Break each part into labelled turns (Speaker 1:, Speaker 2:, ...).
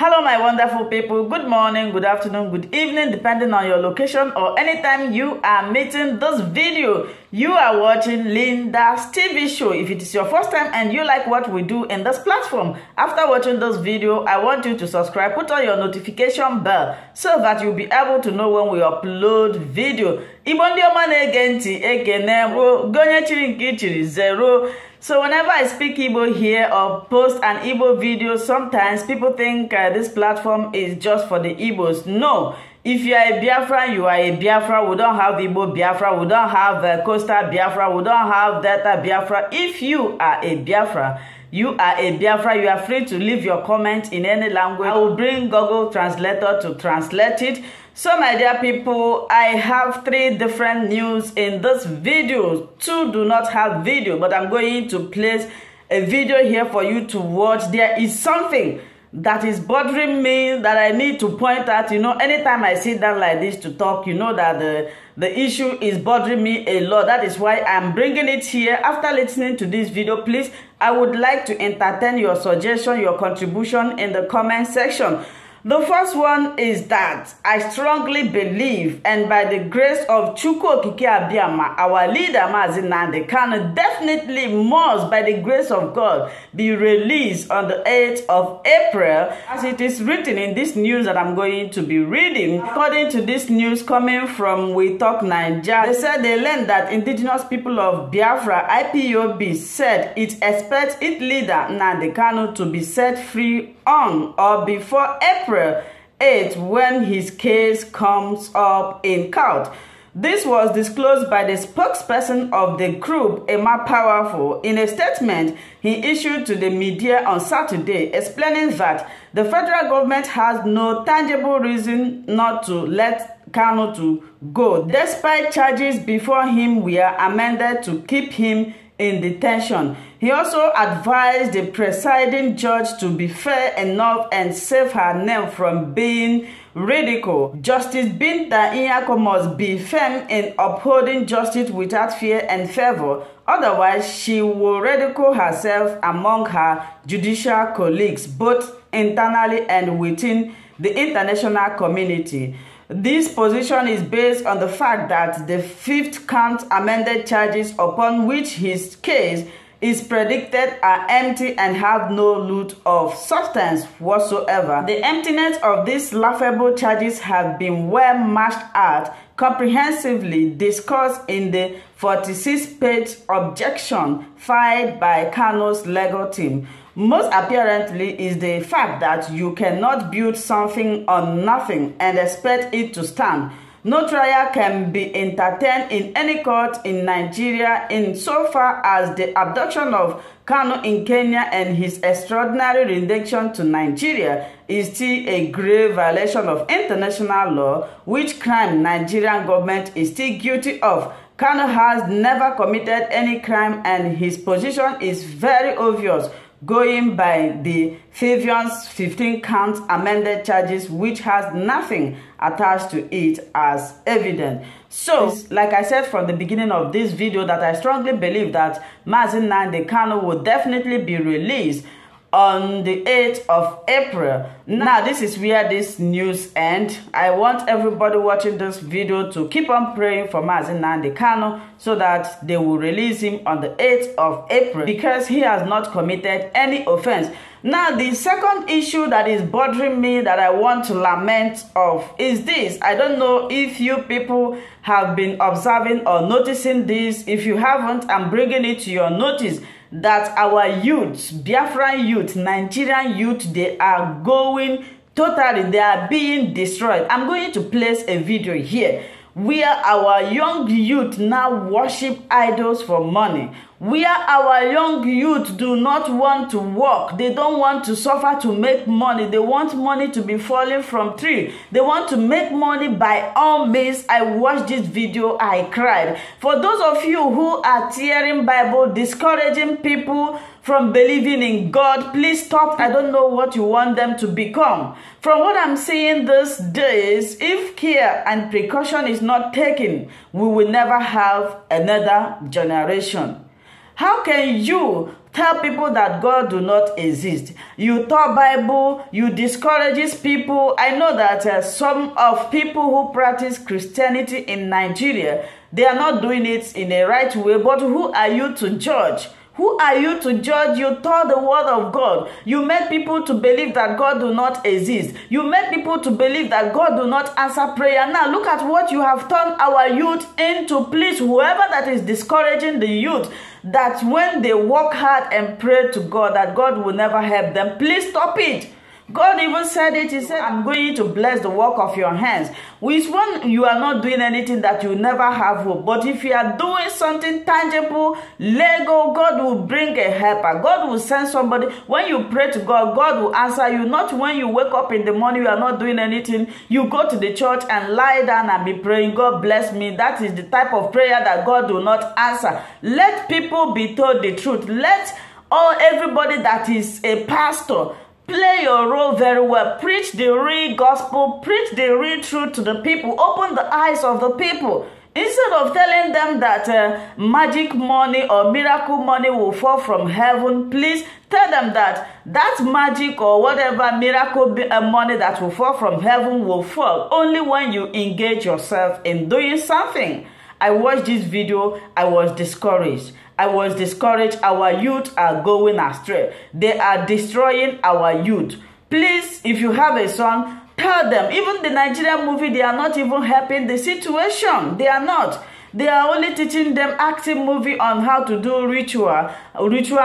Speaker 1: Hello my wonderful people, good morning, good afternoon, good evening, depending on your location or anytime you are meeting this video. You are watching Linda's TV show. If it is your first time and you like what we do in this platform, after watching this video, I want you to subscribe, put on your notification bell so that you'll be able to know when we upload video. So whenever I speak Igbo here or post an Igbo video, sometimes people think this platform is just for the Igbos. No. If you are a Biafra, you are a Biafra. We don't have Igbo Biafra. We don't have Coastal Biafra. We don't have Delta Biafra. If you are a Biafra, you are a Biafra. You are free to leave your comment in any language. I will bring Google Translator to translate it. So my dear people, I have 3 different news in this video. 2 do not have video, but I'm going to place a video here for you to watch. There is something that is bothering me that I need to point out. You know, anytime I sit down like this to talk, you know that the issue is bothering me a lot. That is why I'm bringing it here. After listening to this video, please, I would like to entertain your suggestion, your contribution in the comment section. The first one is that I strongly believe, and by the grace of Chukwu Okike Abiama, our leader Nnamdi Kanu definitely must, by the grace of God, be released on the 8th of April, as it is written in this news that I'm going to be reading. According to this news coming from We Talk Naija, they said they learned that indigenous people of Biafra, IPOB, said it expects its leader Nnamdi Kanu to be set free on or before April 8 when his case comes up in court. This was disclosed by the spokesperson of the group, Emma Powerful, in a statement he issued to the media on Saturday, explaining that the federal government has no tangible reason not to let Kanu to go, despite charges before him were amended to keep him in detention. He also advised the presiding judge to be fair enough and save her name from being ridiculed. Justice Binta Nyako must be firm in upholding justice without fear and favor. Otherwise, she will ridicule herself among her judicial colleagues, both internally and within the international community. This position is based on the fact that the 5th count amended charges upon which his case is predicted are empty and have no root of substance whatsoever. The emptiness of these laughable charges have been well matched out, comprehensively discussed in the 46-page objection filed by Kanu's legal team. Most apparently is the fact that you cannot build something on nothing and expect it to stand. No trial can be entertained in any court in Nigeria insofar as the abduction of Kanu in Kenya and his extraordinary rendition to Nigeria is still a grave violation of international law, which crime Nigerian government is still guilty of. Kanu has never committed any crime and his position is very obvious, going by the Fabian's 15-count amended charges, which has nothing attached to it as evidence. So, like I said from the beginning of this video, that I strongly believe that Nnamdi Kanu will definitely be released on the 8th of April. Now, this is where this news ends. I want everybody watching this video to keep on praying for Nnamdi Kanu so that they will release him on the 8th of April because he has not committed any offense. Now, the second issue that is bothering me that I want to lament of is this. I don't know if you people have been observing or noticing this. If you haven't, I'm bringing it to your notice that our youth, Biafran youth, Nigerian youth, they are going totally, they are being destroyed. I'm going to place a video here where our young youth now worship idols for money, where our young youth do not want to work. They don't want to suffer to make money. They want money to be falling from tree. They want to make money by all means. I watched this video, I cried. For those of you who are tearing Bible, discouraging people from believing in God, please stop. I don't know what you want them to become. From what I'm seeing these days, if care and precaution is not taken, we will never have another generation. How can you tell people that God do not exist? You taught Bible, you discourages people. I know that some of people who practice Christianity in Nigeria, they are not doing it in a right way, but who are you to judge? Who are you to judge? You taught the word of God. You made people to believe that God do not exist. You made people to believe that God do not answer prayer. Now look at what you have turned our youth into. Please, whoever that is discouraging the youth, that when they work hard and pray to God, that God will never help them, please stop it. God even said it. He said, I'm going to bless the work of your hands. Which when you are not doing anything, that you never have hope. But if you are doing something tangible, Lego, God will bring a helper. God will send somebody. When you pray to God, God will answer you. Not when you wake up in the morning, you are not doing anything. You go to the church and lie down and be praying, God bless me. That is the type of prayer that God will not answer. Let people be told the truth. Let everybody that is a pastor play your role very well. Preach the real gospel. Preach the real truth to the people. Open the eyes of the people. Instead of telling them that magic money or miracle money will fall from heaven, please tell them that that magic or whatever miracle money that will fall from heaven will fall only when you engage yourself in doing something. I watched this video. I was discouraged. Our youth are going astray. They are destroying our youth. Please, if you have a son, tell them. Even the Nigerian movie, they are not even helping the situation. They are not. They are only teaching them acting movie on how to do ritual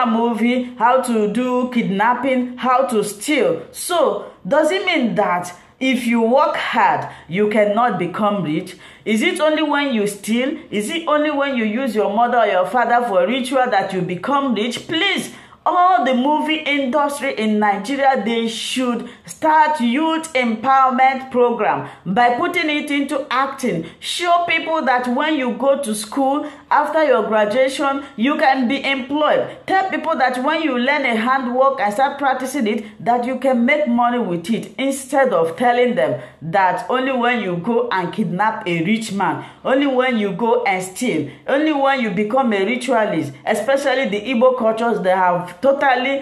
Speaker 1: movie, how to do kidnapping, how to steal. So, does it mean that if you work hard, you cannot become rich? Is it only when you steal? Is it only when you use your mother or your father for ritual that you become rich? Please, all the movie industry in Nigeria, they should start youth empowerment program by putting it into acting. Show people that when you go to school, after your graduation, you can be employed. Tell people that when you learn a handwork and start practicing it, that you can make money with it, instead of telling them that only when you go and kidnap a rich man, only when you go and steal, only when you become a ritualist. Especially the Igbo cultures, they have totally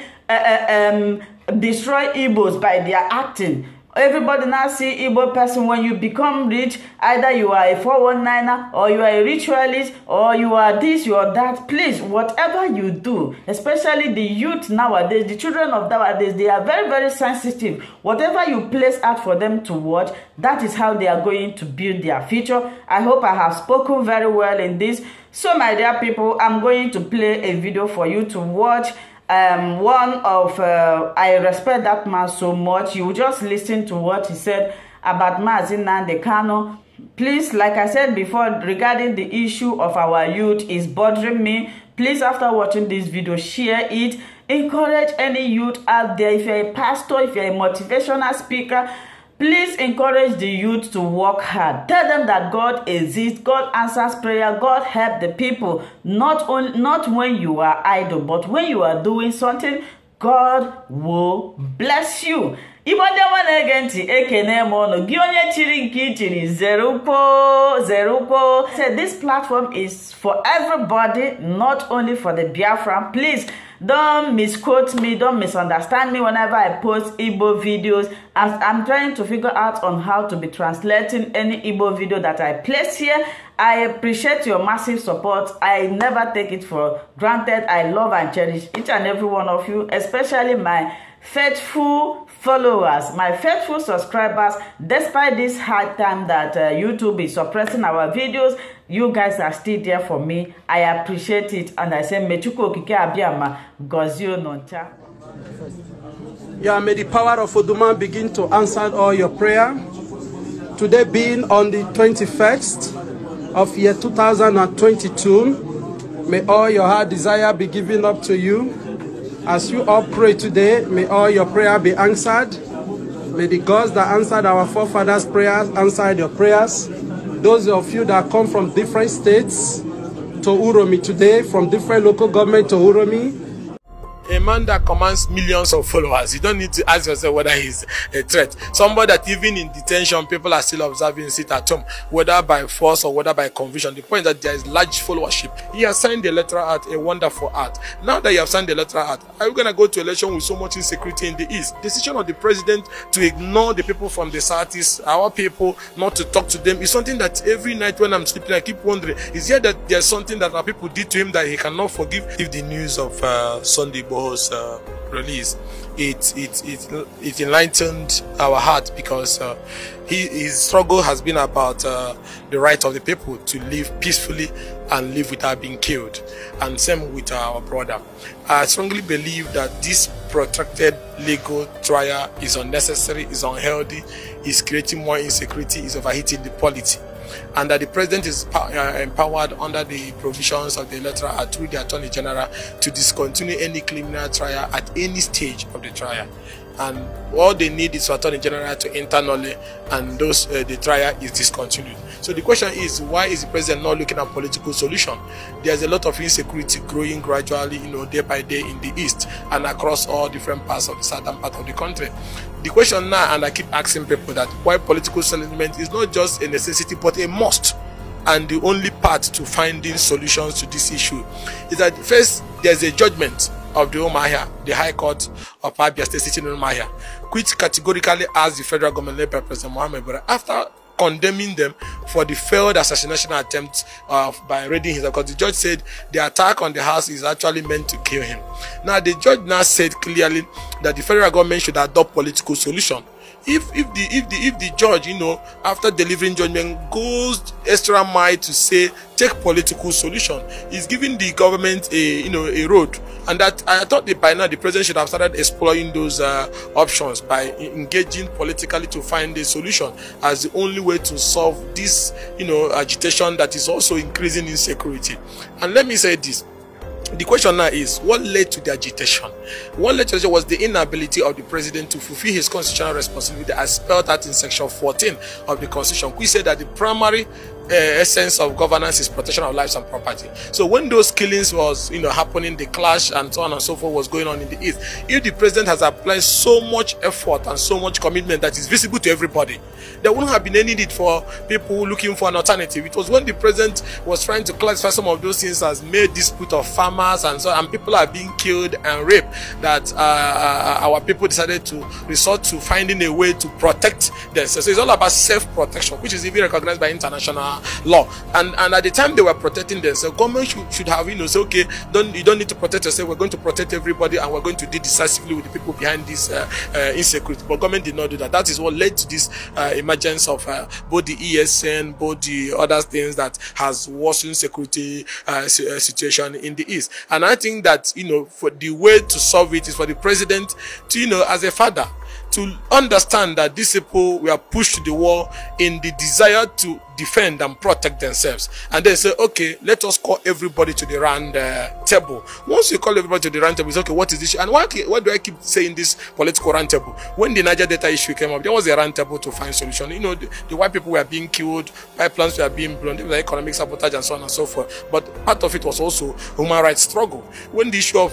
Speaker 1: destroyed Igbos by their acting. Everybody now see Igbo person. When you become rich, either you are a 419er or you are a ritualist or you are this, you are that. Please, whatever you do, especially the youth nowadays, the children of nowadays, they are very, very sensitive. Whatever you place out for them to watch, that is how they are going to build their future. I hope I have spoken very well in this. So, my dear people, I'm going to play a video for you to watch. I respect that man so much. You just listen to what he said about Nnamdi Kanu. Please, like I said before, regarding the issue of our youth is bothering me. Please, after watching this video, share it. Encourage any youth out there. If you're a pastor, if you're a motivational speaker, please encourage the youth to work hard. Tell them that God exists, God answers prayer, God help the people. Not when you are idle, but when you are doing something, God will bless you. This platform is for everybody, not only for the Biafra. Please don't misquote me, don't misunderstand me whenever I post Igbo videos. I'm trying to figure out on how to be translating any Igbo video that I place here. I appreciate your massive support. I never take it for granted. I love and cherish each and every one of you, especially my faithful followers, my faithful subscribers. Despite this hard time that YouTube is suppressing our videos, you guys are still there for me. I appreciate it, and I say mechuko kike abiyama gozio noncha.
Speaker 2: Yeah, may the power of Oduma begin to answer all your prayer. Today being on the 21st of year 2022, may all your heart desire be given up to you. As you all pray today, may all your prayer be answered. May the gods that answered our forefathers' prayers answer your prayers. Those of you that come from different states to Uromi today, from different local government to Uromi,
Speaker 3: A man that commands millions of followers, you don't need to ask yourself whether he's a threat. Somebody that even in detention, people are still observing, sit at home, whether by force or whether by conviction. The point is that there is large followership. He has signed the electoral act, a wonderful act. Now that you have signed the electoral act, are you going to go to election with so much insecurity in the East? Decision of the president to ignore the people from the Southeast, our people, not to talk to them, is something that every night when I'm sleeping, I keep wondering, is there that there's something that our people did to him that he cannot forgive? If the news of Sunday release, it enlightened our heart, because his struggle has been about the right of the people to live peacefully and live without being killed. And same with our brother. I strongly believe that this protracted legal trial is unnecessary, is unhealthy, is creating more insecurity, is overheating the polity, and that the president is empowered under the provisions of the electoral act through the Attorney General to discontinue any criminal trial at any stage of the trial. And all they need is for Attorney General to internally, and the trial is discontinued. So the question is, why is the president not looking at political solution? There's a lot of insecurity growing gradually, day by day in the East and across all different parts of the southern part of the country. The question now, and I keep asking people, that why political settlement is not just a necessity but a must, and the only path to finding solutions to this issue is that first there's a judgment of the Umuahia, the High Court of Abia State sitting in Umuahia, which categorically asked the federal government led by President Muhammad Buhari, after condemning them for the failed assassination attempt by raiding his house, because the judge said the attack on the house is actually meant to kill him. Now the judge now said clearly that the federal government should adopt political solution. If the judge, after delivering judgment, goes extra mile to say take political solution, is giving the government a road, and that I thought that by now the president should have started exploring those options by engaging politically to find a solution as the only way to solve this agitation that is also increasing insecurity. And let me say this. The question now is, what led to the agitation? What led to the agitation was the inability of the president to fulfill his constitutional responsibility as spelled out in section 14 of the constitution, which said that the primary essence of governance is protection of lives and property. So when those killings was happening, the clash and so on and so forth was going on in the East, if the president has applied so much effort and so much commitment that is visible to everybody, there wouldn't have been any need for people looking for an alternative. It was when the president was trying to classify some of those things as mere dispute of farmers and so on, and people are being killed and raped, that our people decided to resort to finding a way to protect themselves. So it's all about self-protection, which is even recognized by international law. And at the time they were protecting themselves, government should have say, okay, you don't need to protect yourself, we're going to protect everybody, and we're going to deal decisively with the people behind this insecurity. But government did not do that. That is what led to this emergence of both the ESN, both the other things that has worsened security situation in the East. And I think that for the way to solve it is for the president to as a father, to understand that these people were pushed to the wall in the desire to defend and protect themselves, and then say, okay, let us call everybody to the round table. Once you call everybody to the round table, it's okay, what is this issue? And why do I keep saying this political round table? When the Niger Delta issue came up, there was a round table to find solution. The white people were being killed, pipelines were being blown, there was economic sabotage and so on and so forth. But part of it was also human rights struggle. When the issue of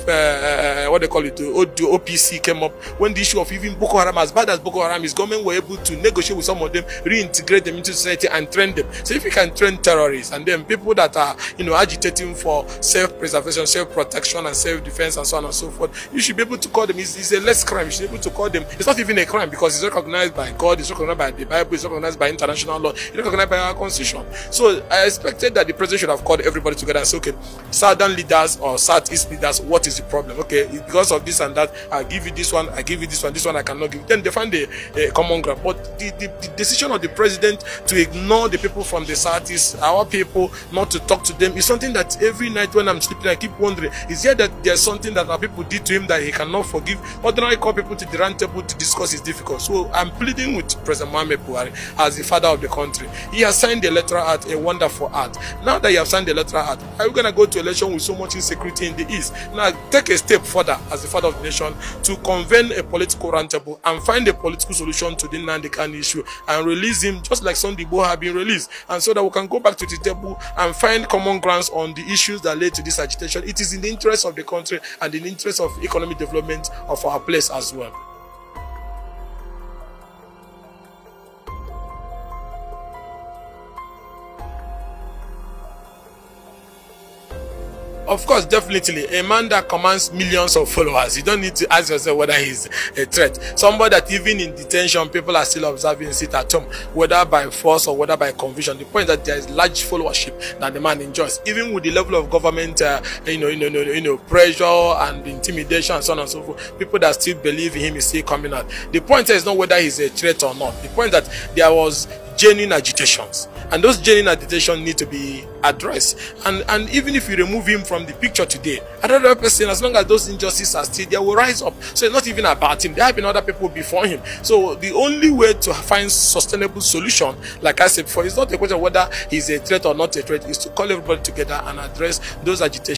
Speaker 3: what they call it, the OPC came up, when the issue of even Boko Haram, as bad as Boko Haram is, government were able to negotiate with some of them, reintegrate them into society and train them. So if you can train terrorists and then people that are agitating for self-preservation, self-protection and self-defense and so on and so forth, you should be able to call them. It's a less crime. You should be able to call them. It's not even a crime because it's recognized by God, it's recognized by the Bible, it's recognized by international law, it's recognized by our constitution. So I expected that the president should have called everybody together and say, okay, southern leaders or southeast leaders, what is the problem? Okay, because of this and that, I'll give you this one, I give you this one I cannot give. Then they find a common ground. But the decision of the president to ignore the people from the Southeast, our people, not to talk to them, is something that every night when I'm sleeping, I keep wondering, is there that there's something that our people did to him that he cannot forgive? Ordinarily call people to the round table to discuss is difficult. So I'm pleading with President Muhammad Buhari as the father of the country. He has signed the electoral act, a wonderful act. Now that you have signed the electoral act, are you going to go to election with so much insecurity in the East? Now take a step further as the father of the nation to convene a political round table and find a political solution to the Nnamdi Kanu issue and release him just like Sunday Buhari have been released, and so that we can go back to the table and find common grounds on the issues that led to this agitation. It is in the interest of the country and in the interest of economic development of our place as well. Of course, definitely, a man that commands millions of followers, you don't need to ask yourself whether he's a threat. Somebody that even in detention, people are still observing, sit at home, whether by force or whether by conviction. The point that there is large followership that the man enjoys, even with the level of government, pressure and intimidation and so on and so forth. People that still believe in him is still coming out. The point is not whether he's a threat or not. The point that there was genuine agitations, and those genuine agitations need to be addressed. And even if you remove him from the picture today, another person, as long as those injustices are still there, will rise up. So it's not even about him. There have been other people before him. So the only way to find sustainable solution, like I said before, it's not a question of whether he's a threat or not a threat. Is to call everybody together and address those agitations.